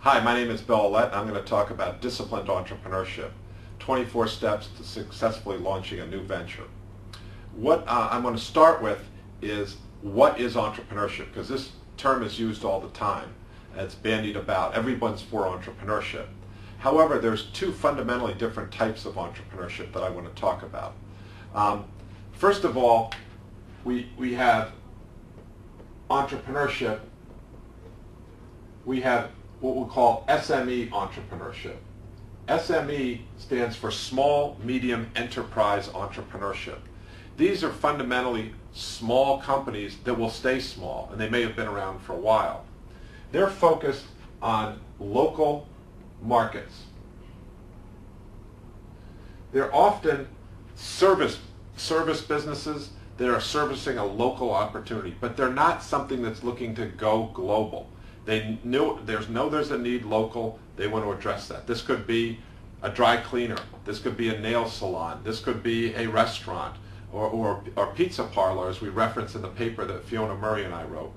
Hi, my name is Bill Aulet. I'm going to talk about disciplined entrepreneurship, 24 steps to successfully launching a new venture. What I'm going to start with is what is entrepreneurship, because this term is used all the time. It's bandied about. Everyone's for entrepreneurship. However, there's two fundamentally different types of entrepreneurship that I want to talk about. First of all, we have entrepreneurship. We have what we call SME entrepreneurship. SME stands for Small Medium Enterprise Entrepreneurship. These are fundamentally small companies that will stay small, and they may have been around for a while. They're focused on local markets. They're often service businesses that are servicing a local opportunity, but they're not something that's looking to go global. They know there's a need local. They want to address that. This could be a dry cleaner. This could be a nail salon. This could be a restaurant or pizza parlor, as we reference in the paper that Fiona Murray and I wrote.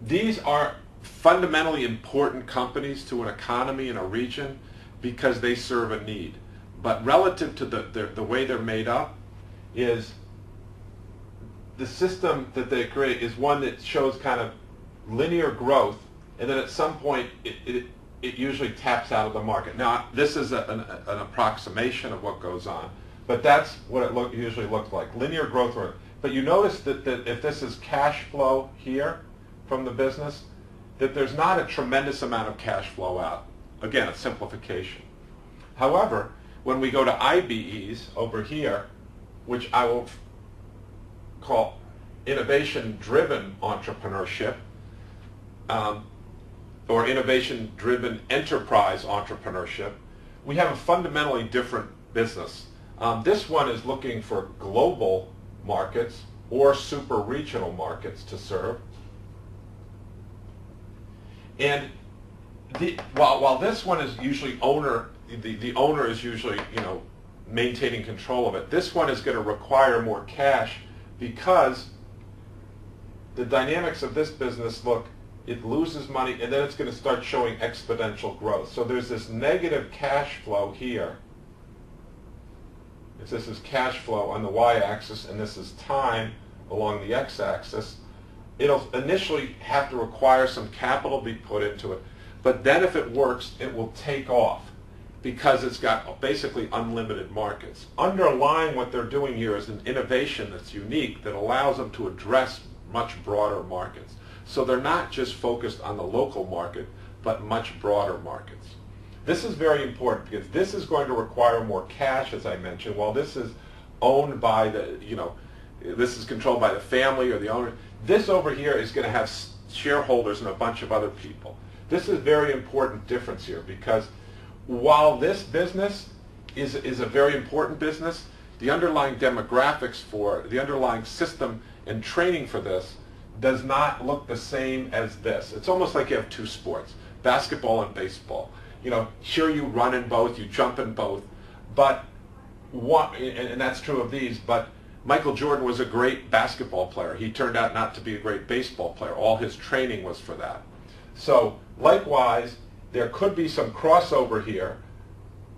These are fundamentally important companies to an economy and a region because they serve a need. But relative to the way they're made up is the system that they create is one that shows kind of linear growth, and then at some point it usually taps out of the market. Now, this is an approximation of what goes on, but that's what it usually looks like, linear growth. But you notice that if this is cash flow here from the business, that there's not a tremendous amount of cash flow out. Again, a simplification. However, when we go to IBEs over here, which I will call innovation-driven entrepreneurship, or innovation-driven enterprise entrepreneurship, we have a fundamentally different business. This one is looking for global markets or super regional markets to serve. And while this one is usually the owner is usually maintaining control of it. This one is going to require more cash because the dynamics of this business it loses money, and then it's going to start showing exponential growth. So there's this negative cash flow here. This is cash flow on the y-axis, and this is time along the x-axis. It'll initially have to require some capital be put into it, but then if it works, it will take off because it's got basically unlimited markets. Underlying what they're doing here is an innovation that's unique that allows them to address much broader markets. So they're not just focused on the local market, but much broader markets. This is very important because this is going to require more cash, as I mentioned, while this is owned by this is controlled by the family or the owner. This over here is going to have shareholders and a bunch of other people. This is a very important difference here because while this business is a very important business, the underlying demographics for the underlying system and training for this does not look the same as this. It's almost like you have two sports, basketball and baseball. Sure, you run in both, you jump in both, but and that's true of these, but Michael Jordan was a great basketball player. He turned out not to be a great baseball player. All his training was for that. So likewise, there could be some crossover here,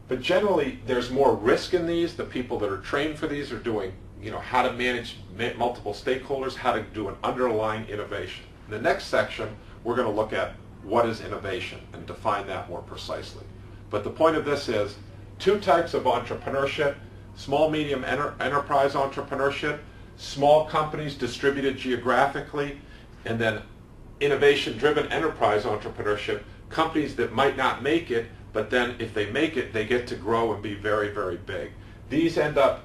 but generally there's more risk in these. The people that are trained for these are doing how to manage multiple stakeholders, how to do an underlying innovation. In the next section, we're going to look at what is innovation and define that more precisely. But the point of this is two types of entrepreneurship: small, medium enterprise entrepreneurship, small companies distributed geographically, and then innovation-driven enterprise entrepreneurship, companies that might not make it, but then if they make it, they get to grow and be very, very big. These end up,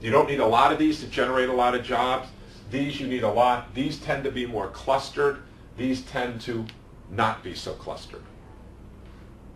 you don't need a lot of these to generate a lot of jobs. These you need a lot. These tend to be more clustered. These tend to not be so clustered.